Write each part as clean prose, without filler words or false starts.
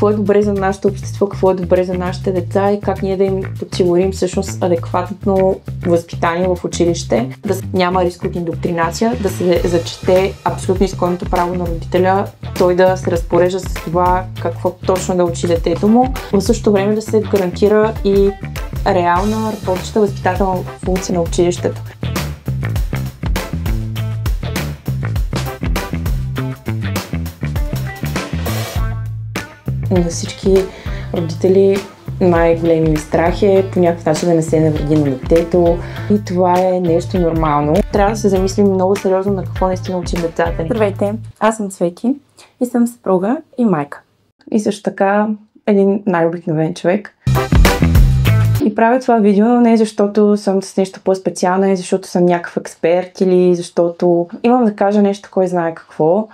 какво е добре за нашето общество, какво е добре за нашите деца и как ние да им подсигурим всъщност адекватно възпитание в училище, да няма риск от индоктринация, да се зачете абсолютно изконното право на родителя, той да се разпорежда с това какво точно да учи детето му, в същото време да се гарантира и реална работеща възпитателна функция на училището. На всички родители най-големи страх е по някакъв начин да не се навреди на детето и това е нещо нормално. Трябва да се замислим много сериозно на какво наистина учим децата ни. Здравейте, аз съм Цвети и съм съпруга и майка. И също така един най-обикновен човек. И правя това видео не защото съм с нещо по-специално, не защото съм някакъв експерт или защото имам да кажа нещо, кой знае какво.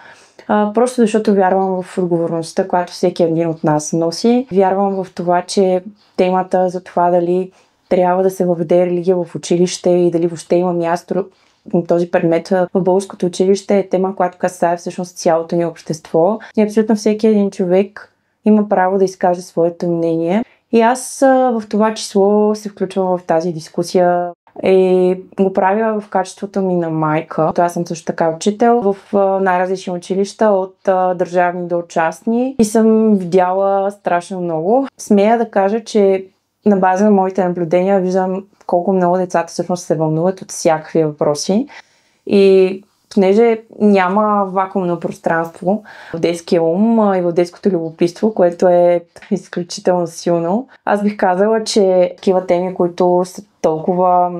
Просто защото вярвам в отговорността, която всеки един от нас носи. Вярвам в това, че темата за това дали трябва да се въведе религия в училище и дали въобще има място на този предмет в българското училище е тема, която касае всъщност цялото ни общество. И абсолютно всеки един човек има право да изкаже своето мнение. И аз в това число се включвам в тази дискусия и го правя в качеството ми на майка. Аз съм също така учител в най-различни училища, от държавни до частни и съм видяла страшно много. Смея да кажа, че на база на моите наблюдения виждам колко много децата всъщност се вълнуват от всякакви въпроси и понеже няма вакуумно пространство в детския ум и в детското любопитство, което е изключително силно, аз бих казала, че такива теми, които са толкова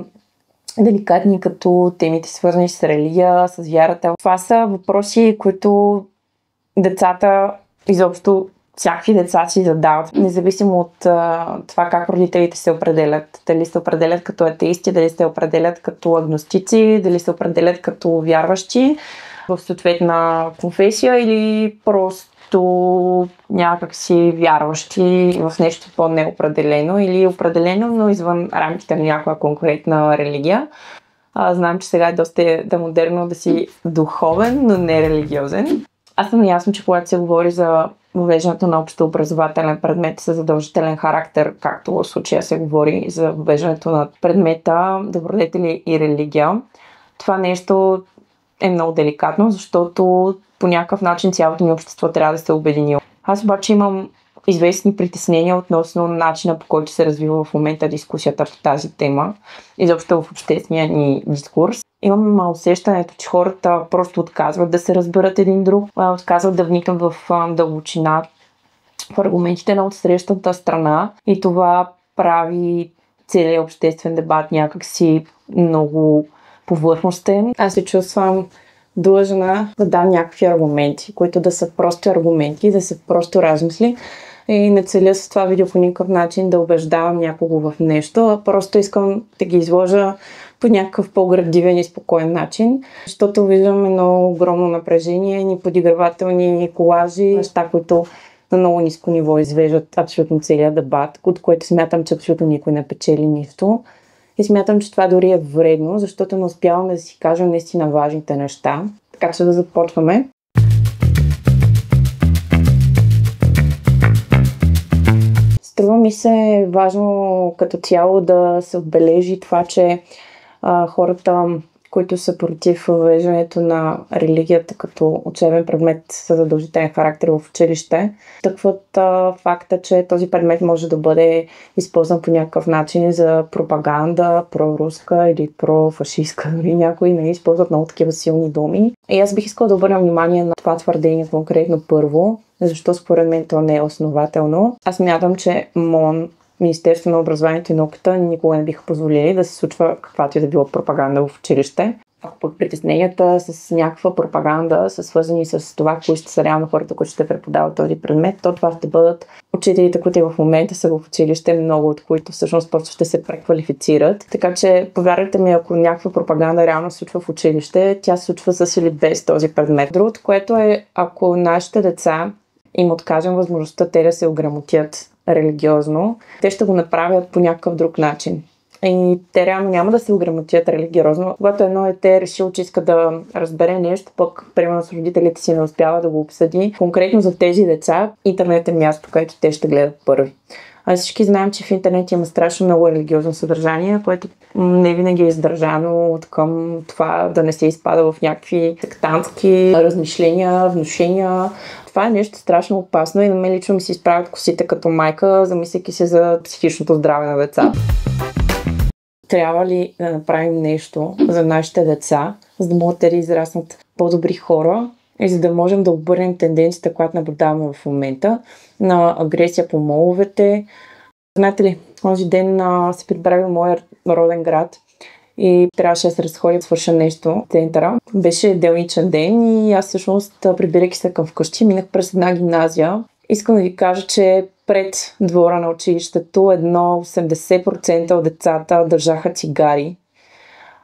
деликатни, като темите свързани с религия, с вярата, това са въпроси, които децата, изобщо всякакви деца си задават, независимо от това как родителите се определят. Дали се определят като атеисти, дали се определят като агностици, дали се определят като вярващи в съответна конфесия или просто някакси вярващи в нещо по-неопределено или определено, но извън рамките на някаква конкретна религия. Знам, че сега е доста модерно да си духовен, но не религиозен. Аз съм ясно, че когато се говори за въвеждането на общообразователен предмет със задължителен характер, както в случая се говори за въвеждането на предмета добродетели и религия, това нещо е много деликатно, защото по някакъв начин цялото ни общество трябва да се обедини. Аз обаче имам известни притеснения относно начина, по който се развива в момента дискусията по тази тема, изобщо в обществения ни дискурс. Имам усещането, че хората просто отказват да се разберат един друг, отказват да вникнат в дълбочина в аргументите на отсрещната страна и това прави целият обществен дебат някакси много повърхностен. Аз се чувствам длъжна да дам някакви аргументи, които да са просто аргументи, да са просто размисли. И не целя с това видео по никакъв начин да убеждавам някого в нещо, а просто искам да ги изложа по някакъв по-градивен и спокоен начин, защото виждам едно огромно напрежение, ни подигравателни колажи, неща, които на много ниско ниво извеждат абсолютно целият дебат, от което смятам, че абсолютно никой не печели нищо. И смятам, че това дори е вредно, защото не успяваме да си кажем наистина важните неща. Така че да започваме. Струва ми се важно като цяло да се отбележи това, че хората, които са против въвеждането на религията като учебен предмет със задължителен характер в училище, тъкват факта, че този предмет може да бъде използван по някакъв начин за пропаганда, проруска или профашистка. Дори някои не използват много такива силни думи. И аз бих искала да обърна внимание на това твърдение конкретно първо, защо според мен то не е основателно. Аз мятам, че МОН, Министерството на образованието и науката, никога не биха позволили да се случва каквато и да било пропаганда в училище. Ако пък притесненията с някаква пропаганда са свързани с това, кои ще са реално хората, които ще преподават този предмет, то това ще бъдат учителите, които в момента са в училище, много от които всъщност просто ще се преквалифицират. Така че, повярвайте ми, ако някаква пропаганда реално се случва в училище, тя се случва с или без този предмет. Другото, което е, ако нашите деца им откажем възможността те да се ограмотят религиозно, те ще го направят по някакъв друг начин. И те реално няма да се ограмотят религиозно. Когато едно дете е решило, че иска да разбере нещо, пък примерно с родителите си не успява да го обсъди, конкретно за тези деца, интернет е място, където те ще гледат първи. А всички знаем, че в интернет има страшно много религиозно съдържание, което не винаги е издържано от към това да не се изпада в някакви сектантски размишления, внушения. Това е нещо страшно опасно и на мен лично ми се изправят косите като майка, замисляйки се за психичното здраве на децата. Трябва ли да направим нещо за нашите деца, за да могат те да израснат по-добри хора и за да можем да обърнем тенденцията, която наблюдаваме в момента на агресия по моловете. Знаете ли, този ден се прибрах в моя роден град и трябваше да се разходя, свърша нещо в центъра. Беше делничен ден и аз всъщност, прибирайки се към вкъщи, минах през една гимназия. Искам да ви кажа, че пред двора на училището едно 80% от децата държаха цигари.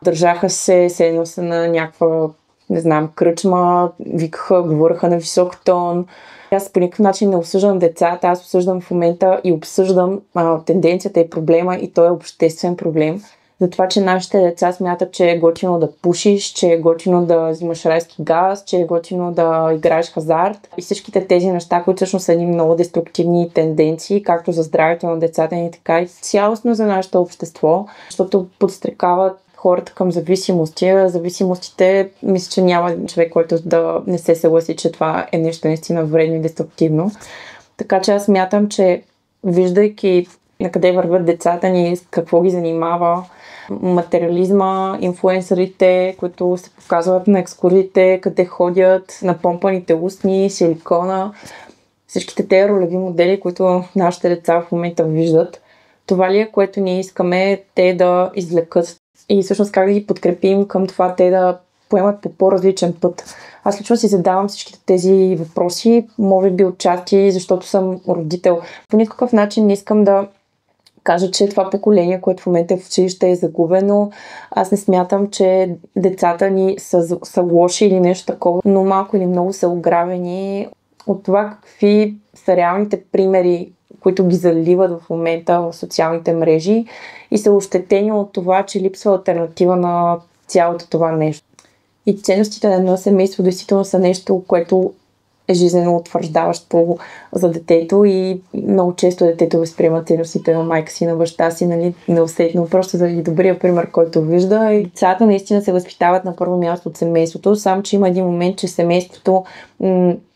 Държаха се, едно са на някаква, не знам, кръчма, викаха, говореха на висок тон. Аз по никакъв начин не осъждам децата, аз осъждам в момента и обсъждам тенденцията и проблема, и той е обществен проблем. За това, че нашите деца смятат, че е готино да пушиш, че е готино да взимаш райски газ, че е готино да играеш хазарт. И всичките тези неща, които всъщност са едни много деструктивни тенденции, както за здравето на децата ни, така и цялостно за нашето общество, защото подстрекават хората към зависимости. Зависимостите, мисля, че няма човек, който да не се съгласи, че това е нещо наистина вредно и деструктивно. Така че аз смятам, че виждайки на къде вървят децата ни, какво ги занимава, материализма, инфлуенсърите, които се показват на екскурзиите, къде ходят, на помпаните устни, силикона, всичките тези ролеви модели, които нашите деца в момента виждат. Това ли е, което ние искаме те да извлекат и всъщност как да ги подкрепим към това те да поемат по по-различен път. Аз лично си задавам всичките тези въпроси, може би отчасти, защото съм родител. По никакъв начин не искам да кажа, че това поколение, което в момента в училище е загубено. Аз не смятам, че децата ни са лоши или нещо такова, но малко или много са ограбени от това какви са реалните примери, които ги заливат в момента в социалните мрежи и са ощетени от това, че липсва алтернатива на цялото това нещо. И ценностите на едно семейство действително са нещо, което е жизнено утвърждаващо за детето и много често детето възприема ценностите на майка си, на баща си, нали, неусетно, просто заради добрия пример, който вижда. И децата наистина се възпитават на първо място от семейството, само че има един момент, че семейството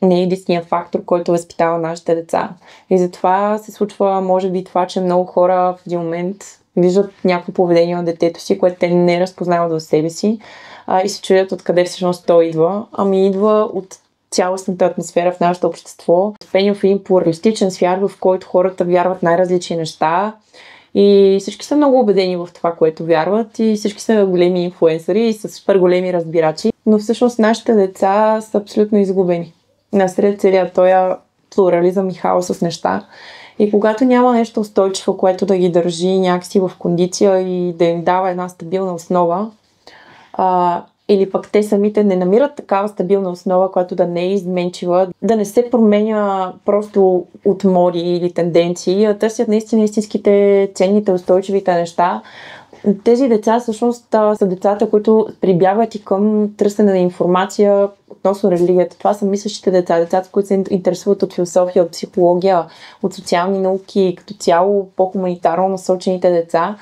не е единственият фактор, който възпитава нашите деца. И затова се случва, може би, това, че много хора в един момент виждат някакво поведение на детето си, което те не разпознават за себе си и се чудят откъде всъщност то идва. Ами идва от цялостната атмосфера в нашето общество. Живеем в един плуралистичен свят, в който хората вярват най-различни неща и всички са много убедени в това, което вярват и всички са големи инфлуенсъри и са супер големи разбирачи, но всъщност нашите деца са абсолютно изгубени насред целият този плурализъм и хаос с неща. И когато няма нещо устойчиво, което да ги държи някакси в кондиция и да им дава една стабилна основа, или пък те самите не намират такава стабилна основа, която да не е изменчива, да не се променя просто от моди или тенденции, а търсят наистина истинските, ценните, устойчивите неща. Тези деца всъщност са децата, които прибягват и към търсене на информация относно религията. Това са мислещите деца, децата, които се интересуват от философия, от психология, от социални науки, като цяло по-хуманитарно насочените деца,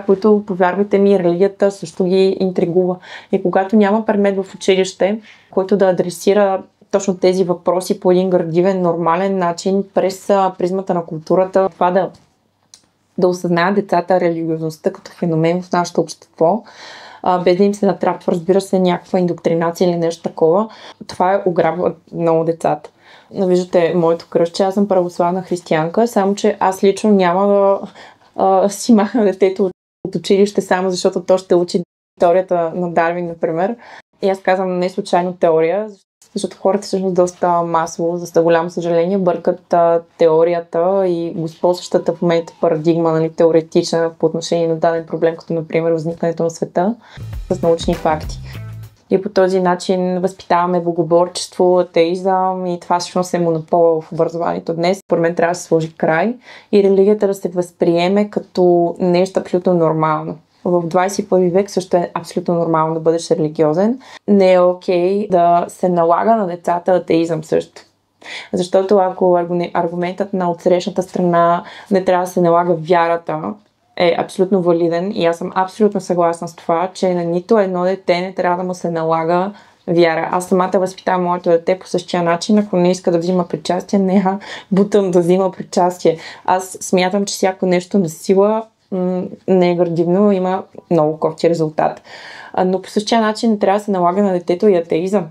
които, повярвайте ми, религията също ги интригува. И когато няма предмет в училище, който да адресира точно тези въпроси по един градивен, нормален начин, през призмата на културата, това да осъзнаят децата религиозността като феномен в нашето общество, без да им се натрапва, разбира се, някаква индоктринация или нещо такова. Това ограбва много децата. Виждате моето кръстче, аз съм православна християнка, само че аз лично няма да си махна детето от училище, само защото то ще учи теорията на Дарвин, например. И аз казвам не случайно теория, защото хората всъщност доста масово, за голямо съжаление, бъркат теорията и господстващата в момента парадигма, нали, теоретична по отношение на даден проблем, като например възникването на света, с научни факти. И по този начин възпитаваме богоборчество, атеизъм и това всъщност е монопол в образованието днес. Според мен трябва да се сложи край и религията да се възприеме като нещо абсолютно нормално. В 21 век също е абсолютно нормално да бъдеш религиозен. Не е окей да се налага на децата атеизъм също. Защото ако аргументът на отсрещната страна не трябва да се налага вярата, е абсолютно валиден и аз съм абсолютно съгласна с това, че на нито едно дете не трябва да му се налага вяра. Аз самата възпитавам моето дете по същия начин. Ако не иска да взима причастие, не я бутам да взима причастие. Аз смятам, че всяко нещо на сила не е градивно, има много кофти резултат. Но по същия начин не трябва да се налага на детето и атеизъм.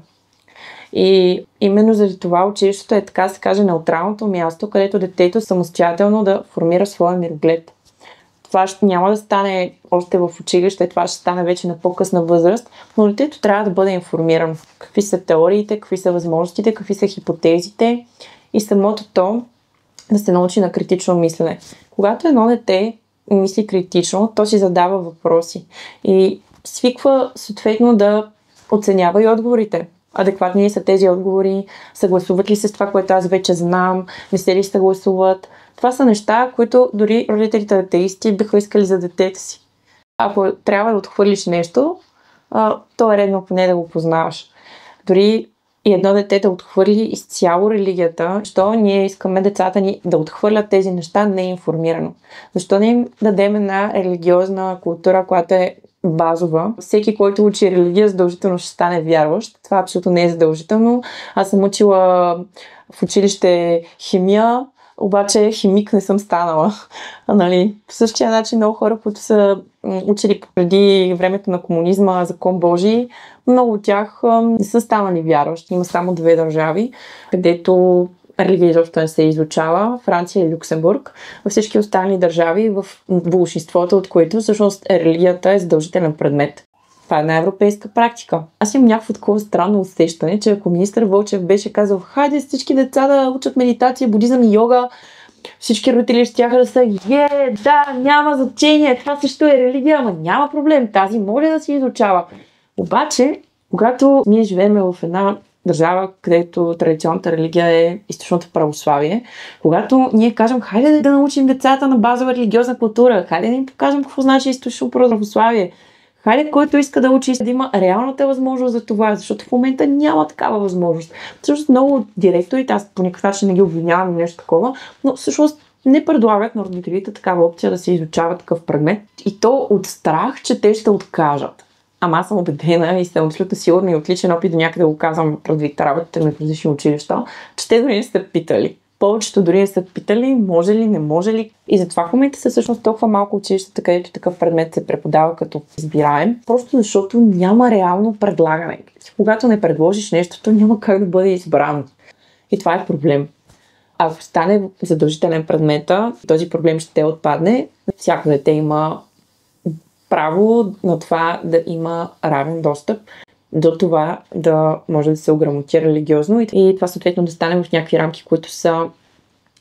И именно заради това училището е, така се каже, неутралното място, където детето самостоятелно да формира своя мироглед. Това няма да стане още в училище, това ще стане вече на по-късна възраст, но детето трябва да бъде информирано. Какви са теориите, какви са възможностите, какви са хипотезите и самото то да се научи на критично мислене. Когато едно дете мисли критично, то си задава въпроси и свиква съответно да оценява и отговорите. Адекватни ли са тези отговори, съгласуват ли се с това, което аз вече знам, не се ли съгласуват. Това са неща, които дори родителите атеисти биха искали за детето си. Ако трябва да отхвърлиш нещо, то е редно поне да го познаваш. Дори и едно дете да отхвърли изцяло религията, защо ние искаме децата ни да отхвърлят тези неща неинформирано? Защо не им дадем една религиозна култура, която е базова? Всеки, който учи религия, задължително ще стане вярващ. Това абсолютно не е задължително. Аз съм учила в училище химия, обаче химик не съм станала. Нали? По същия начин много хора, които са учили преди времето на комунизма закон Божий, много от тях не са станали вярващи. Има само 2 държави, където религия изобщо не се изучава. Франция и Люксембург. Във всички останали държави, в большинството от които всъщност религията е задължителен предмет. Това е една европейска практика. Аз имам някакво такова странно усещане, че ако министър Вълчев беше казал: хайде всички деца да учат медитация, будизъм и йога, всички родители щяха да са: да, няма значение, това също е религия, ама няма проблем, тази може да се изучава. Обаче, когато ние живеем в една държава, където традиционната религия е източното православие, когато ние кажем: хайде да научим децата на базова религиозна култура, хайде да им покажем какво значи източно православие, хайде, който иска да учи, да има реалната възможност за това, защото в момента няма такава възможност. Всъщност много директорите, аз по никакъв начин не ги обвинявам или нещо такова, но всъщност не предлагат на родителите такава опция да се изучава такъв предмет. И то от страх, че те ще откажат. Ама аз съм убедена и съм абсолютно сигурна и отличен опит до някъде го казвам предвид работите на различни училища, че те дори не са питали. Повечето дори не са питали може ли, не може ли. И затова в момента са всъщност толкова малко училищата, където такъв предмет се преподава като избираем, просто защото няма реално предлагане. Когато не предложиш нещо, то няма как да бъде избрано. И това е проблем. Ако стане задължителен предмета, този проблем ще отпадне. Всяко дете има право на това да има равен достъп до това да може да се ограмотира религиозно и това съответно да стане в някакви рамки, които са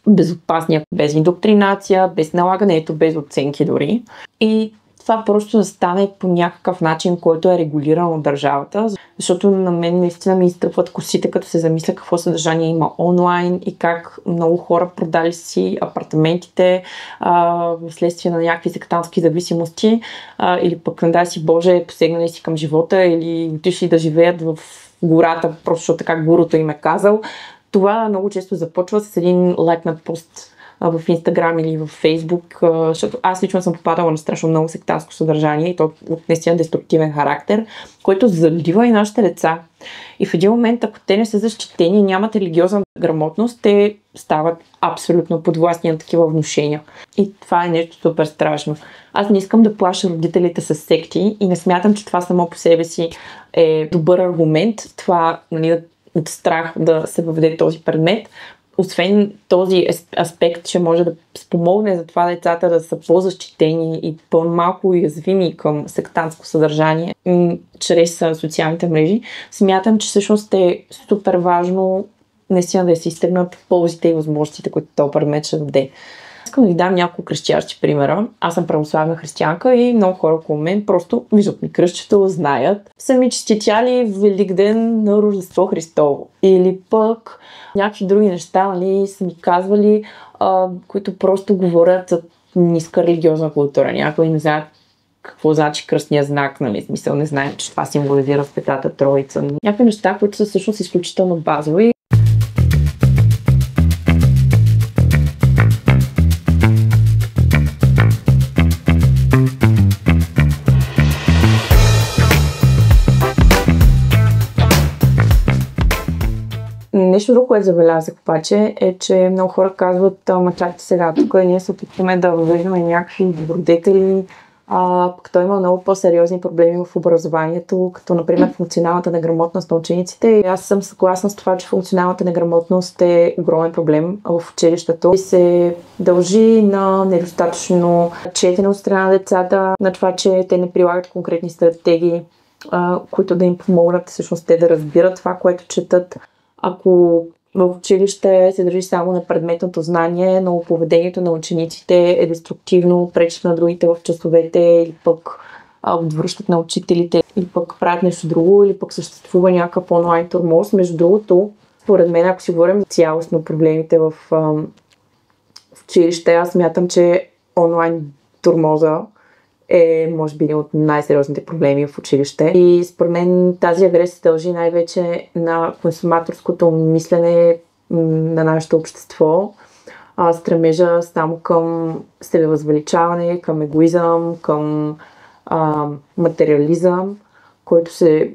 безопасни, без индоктринация, без налагането, без оценки дори. И това просто да стане по някакъв начин, който е регулиран от държавата, защото на мен наистина ми изтръпват косите, като се замисля какво съдържание има онлайн и как много хора продали си апартаментите вследствие на някакви сектантски зависимости или пък, не дай си Боже, посегнали си към живота или отишли да живеят в гората, просто защото така гуруто им е казал. Това много често започва с един лайкнат пост в Инстаграм или в Фейсбук, защото аз лично съм попадала на страшно много сектантско съдържание и то от наистина деструктивен характер, който залива и нашите деца. И в един момент, ако те не са защитени, нямат религиозна грамотност, те стават абсолютно подвластни на такива внушения. И това е нещо супер страшно. Аз не искам да плаша родителите с секти и не смятам, че това само по себе си е добър аргумент. Това, нали, от страх да се въведе този предмет. Освен този аспект, че може да спомогне за това децата да са по-защитени и по-малко уязвими към сектантско съдържание чрез социалните мрежи, смятам, че всъщност е супер важно наистина да се изтъгнат ползите и възможностите, които този предмет ще даде. Искам да ви дам няколко кръстящи примера. Аз съм православна християнка и много хора около мен просто виждат ми кръстчето, знаят. Са ми честитяли Великден на Рождество Христово. Или пък някакви други неща, нали, са ми казвали, които просто говорят за ниска религиозна култура. Някои не знаят какво значи кръстния знак, нали, смисъл не знаем, че това символизира Светата Троица. Някакви неща, които са всъщност изключително базови. Нещо друго, което забелязах обаче, е, че много хора казват, чакайте сега, тук ние се опитваме да въвеждаме някакви добродетели, пък той има много по-сериозни проблеми в образованието, като например функционалната неграмотност на учениците. И аз съм съгласна с това, че функционалната неграмотност е огромен проблем в училището и се дължи на недостатъчно четене от страна на децата, на това, че те не прилагат конкретни стратегии, които да им помогнат всъщност те да разбират това, което четат. Ако в училище се държи само на предметното знание, но поведението на учениците е деструктивно, пречат на другите в часовете или пък отвръщат на учителите, или пък правят нещо друго, или пък съществува някакъв онлайн тормоз. Между другото, според мен, ако си говорим цялостно проблемите в училище, аз смятам, че онлайн тормоза е, може би, един от най-сериозните проблеми в училище. И според мен тази агресия се дължи най-вече на консуматорското мислене на нашето общество, стремежа само към себевъзвеличаване, към егоизъм, към материализъм, който се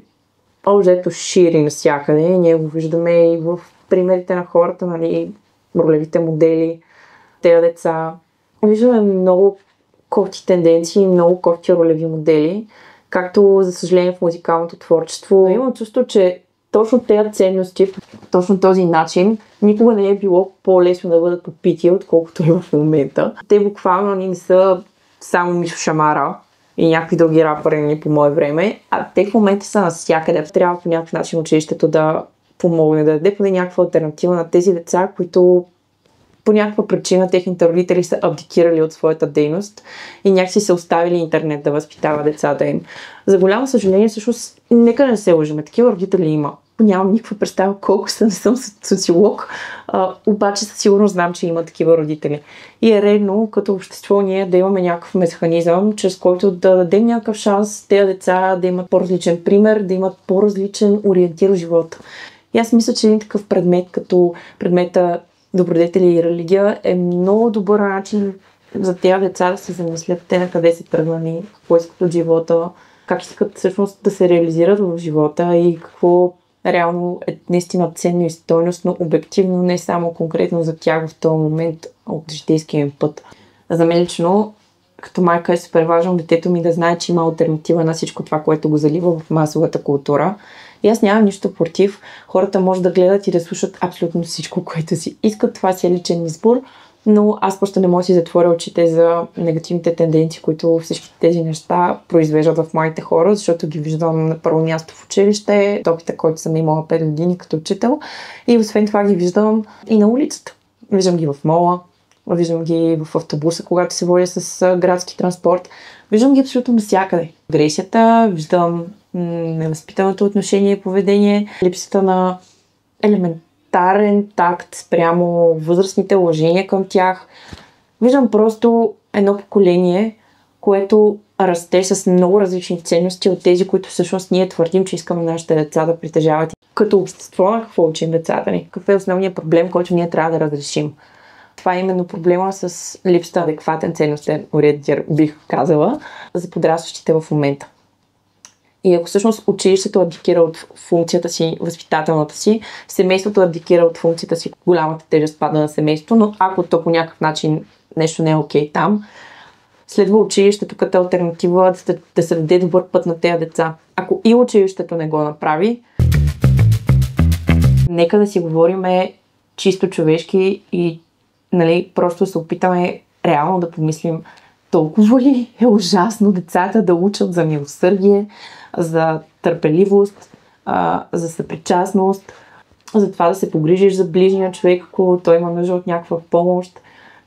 общо шири навсякъде. Ние го виждаме и в примерите на хората, нали, ролевите модели, тези деца. Виждаме много кофти тенденции, много кофти ролеви модели, както, за съжаление, в музикалното творчество. Имам чувство, че точно тези ценности, точно този начин, никога не е било по-лесно да бъдат попити, отколкото е в момента. Те буквално не са само Мишо Шамара и някакви други рапъри по мое време, а те в момента са навсякъде. Трябва по някакъв начин училището да помогне, да даде поне някаква алтернатива на тези деца, които по някаква причина техните родители са абдикирали от своята дейност и някакси са оставили интернет да възпитава децата им. За голямо съжаление, всъщност, нека не се лъжим, такива родители има. Нямам никаква представа колко не съм социолог, обаче със сигурност знам, че има такива родители. И е редно като общество ние да имаме някакъв механизъм, чрез който да дадем някакъв шанс тези деца да имат по-различен пример, да имат по-различен ориентир в живота. И аз мисля, че един такъв предмет, като предмета добродетели и религия, е много добър начин за тези деца да се замислят те на къде са тръгнали, какво искат от живота, как искат всъщност да се реализират в живота и какво реално е наистина ценно и стойностно, обективно, не само конкретно за тях в този момент от житейския им път. За мен лично, като майка, е супер важно детето ми да знае, че има алтернатива на всичко това, което го залива в масовата култура. И аз нямам нищо против. Хората може да гледат и да слушат абсолютно всичко, което си искат. Това си е личен избор, но аз просто не мога да си затворя очите за негативните тенденции, които всички тези неща произвеждат в моите хора, защото ги виждам на първо място в училище, опита, който съм имала 5 години като учител, и освен това ги виждам и на улицата. Виждам ги в мола, виждам ги в автобуса, когато се водя с градски транспорт. Виждам ги абсолютно навсякъде. Агресията, виждам невъзпитаното отношение и поведение, липсата на елементарен такт спрямо възрастните, уважения към тях. Виждам просто едно поколение, което расте с много различни ценности от тези, които всъщност ние твърдим, че искаме нашите деца да притежават. Като общество, какво учим децата ни? Какъв е основният проблем, който ние трябва да разрешим? Това е именно проблема с липсата на адекватен ценностен ориентир, бих казала, за подрастващите в момента. И ако всъщност училището абдикира от функцията си, възпитателната си, семейството абдикира от функцията си, голямата тежест пада на семейството, но ако то по някакъв начин нещо не е окей там, следва училището като алтернатива да се даде добър път на тези деца. Ако и училището не го направи, нека да си говориме чисто човешки и, нали, просто се опитаме реално да помислим толкова ли е ужасно децата да учат за милосърдие, за търпеливост, за съпричастност, за това да се погрижиш за ближния човек, ако той има нужда от някаква помощ.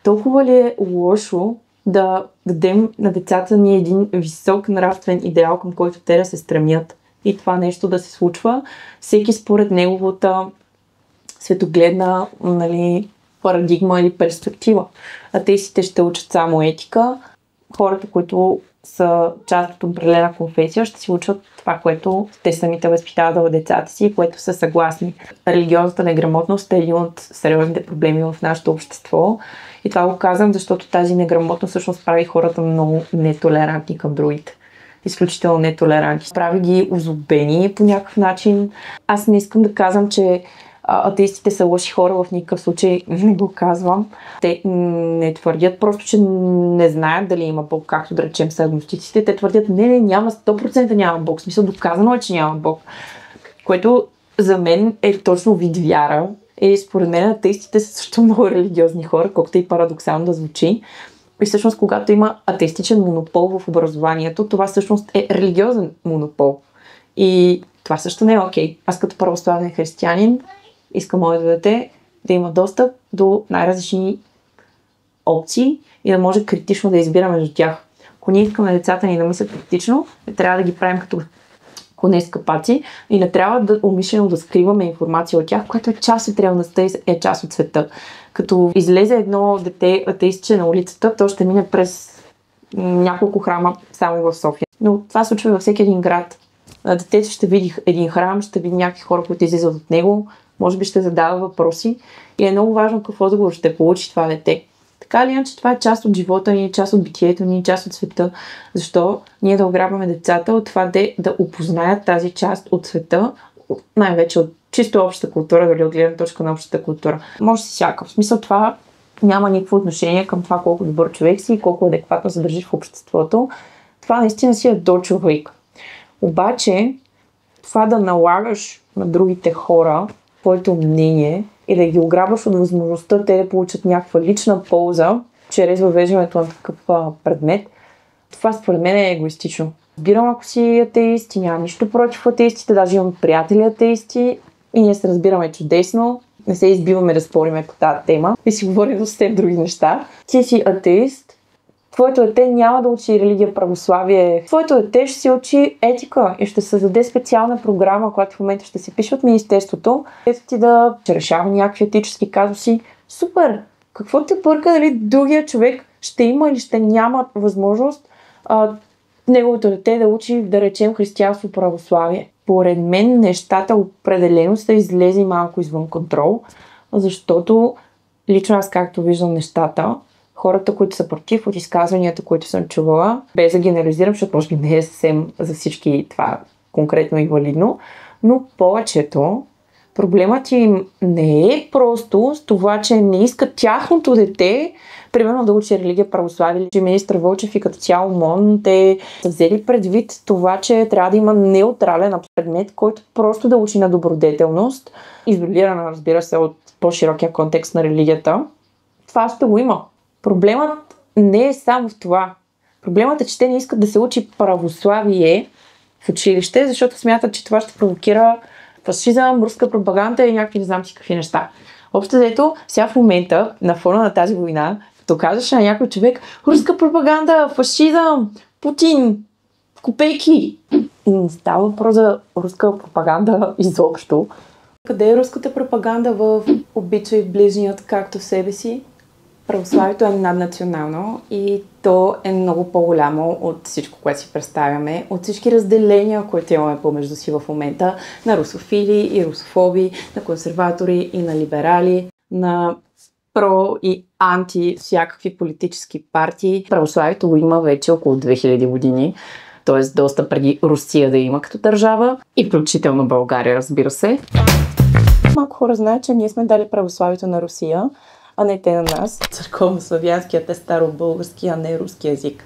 толкова ли е лошо да дадем на децата ни един висок нравствен идеал, към който те да се стремят и това нещо да се случва, всеки според неговата светогледна, нали, парадигма или перспектива. Атеистите ще учат само етика, хората, които са част от определена конфесия, ще си учат това, което те самите възпитават в децата си, което са съгласни. Религиозната неграмотност е един от сериозните проблеми в нашето общество. И това го казвам, защото тази неграмотност всъщност прави хората много нетолерантни към другите. Изключително нетолерантни. Прави ги озлобени по някакъв начин. Аз не искам да казвам, че атеистите са лоши хора, в никакъв случай не го казвам. Те не твърдят просто, че не знаят дали има Бог, както да речем са агностиците. Те твърдят, не, няма 100% няма Бог. В смисъл, доказано е, че няма Бог. Което за мен е точно вид вяра. И според мен атеистите са също много религиозни хора, колкото и парадоксално да звучи. И всъщност, когато има атеистичен монопол в образованието, това всъщност е религиозен монопол. И това също не е окей. Аз като православен християнин искам моето дете да има достъп до най-различни опции и да може критично да избира между тях. Ако ние искаме децата ни да мислят критично, не трябва да ги правим като коне с капаци и не трябва да умишлено да скриваме информация от тях, която е част от реалността и е част от света. Като излезе едно дете атеистче на улицата, то ще мине през няколко храма само в София. Но това се случва във всеки един град. Детето ще види един храм, ще види някакви хора, които излизат от него, може би ще задава въпроси и е много важно какъв отговор ще получи това дете. Така ли иначе това е част от живота ни, част от битието ни, част от света. Защо ние да ограбваме децата от това да опознаят тази част от света, най-вече от чисто общата култура, дали от гледна точка на общата култура. Може си всяка. В смисъл това няма никакво отношение към това колко добър човек си и колко адекватно се държиш в обществото. Това наистина си е до човек. Обаче това да налагаш на другите хора твоето мнение и да ги ограбваш от възможността те да получат някаква лична полза чрез въвеждането на такъв предмет, това според мен е егоистично. Разбирам, ако си атеист и нямам нищо против атеистите, даже имам приятели атеисти и ние се разбираме чудесно, не се избиваме да спориме по тази тема и си говорим за съвсем други неща. Ти си атеист, твоето дете няма да учи религия, православие. Твоето дете ще си учи етика и ще създаде специална програма, която в момента ще се пише от Министерството, ето ти да решава някакви етически казуси. Супер! Какво те бърка дали другия човек ще има или ще няма възможност неговото дете да учи, да речем, християнство, православие? Поред мен нещата определено са излезли малко извън контрол, защото лично аз както виждам нещата, хората, които са против от изказванията, които съм чувала, без да генерализирам, защото може би не е съвсем за всички това конкретно и валидно, но повечето проблемът им не е просто с това, че не искат тяхното дете, примерно да учи религия, православие, че министър Вълчев и като цяло МОН, те са взели предвид това, че трябва да има неутрален предмет, който просто да учи на добродетелност, изолирана, разбира се, от по-широкия контекст на религията. Това ще го има. Проблемът не е само в това. Проблемът е, че те не искат да се учи православие в училище, защото смятат, че това ще провокира фашизъм, руска пропаганда и някакви не знам си какви неща. Общо взето, сега в момента, на фона на тази война, като кажеш на някой човек руска пропаганда, фашизъм, Путин, копейки. Не става въпрос за руска пропаганда изобщо. Къде е руската пропаганда в обичай ближният както в себе си? Православието е наднационално и то е много по-голямо от всичко, което си представяме, от всички разделения, които имаме помежду си в момента, на русофили и русофоби, на консерватори и на либерали, на про и анти всякакви политически партии. Православието го има вече около 2000 години, т.е. доста преди Русия да има като държава и включително България, разбира се. Малко хора знаят, че ние сме дали православието на Русия, а не те на нас. Църковно-славянският е старобългарски, а не руски език.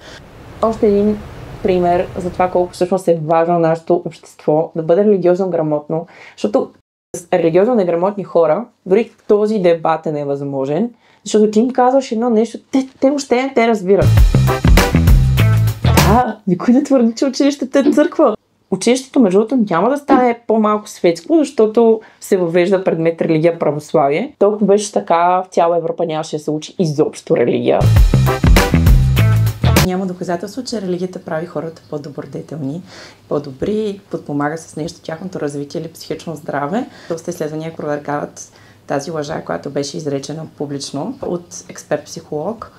Още един пример за това колко всъщност е важно нашето общество да бъде религиозно грамотно, защото с религиозно неграмотни хора дори този дебат е невъзможен, защото ти им казваш едно нещо, те въобще не те разбират. Да, никой не твърди, че училището е църква. Училището, между другото, няма да стане по-малко светско, защото се въвежда предмет религия православие. Толкова беше така, в цяла Европа нямаше да се учи изобщо религия. Няма доказателство, че религията прави хората по-добродетелни, по-добри, подпомага с нещо тяхното развитие или психично здраве. Доста изследвания опровергават тази лъжа, която беше изречена публично от експерт-психолог.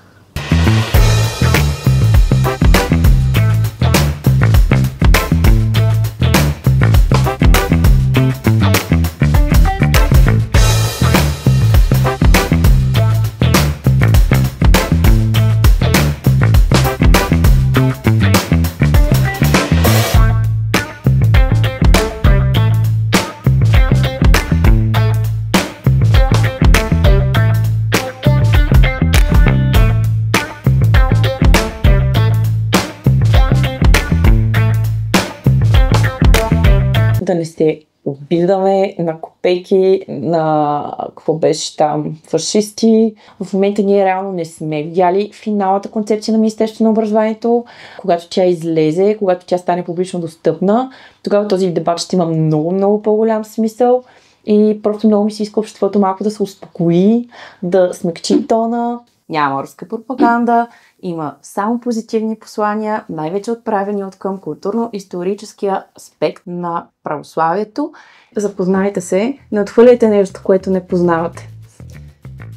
Да не се обиждаме на копейки, на какво беше там, фашисти. В момента ние реално не сме видяли финалната концепция на Министерството на образованието. Когато тя излезе, когато тя стане публично достъпна, тогава този дебат ще има много по-голям смисъл и просто много ми се иска обществото малко да се успокои, да смекчи тона. Няма руска пропаганда, има само позитивни послания, най-вече отправени от към културно-историческия аспект на православието. Запознайте се, не отхвърляйте нещо, което не познавате.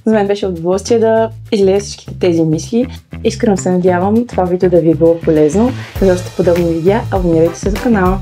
За мен беше удоволствие да излея всичките тези мисли. Искрено се надявам това видео да ви е било полезно. За още подобни видеа, абонирайте се за канала.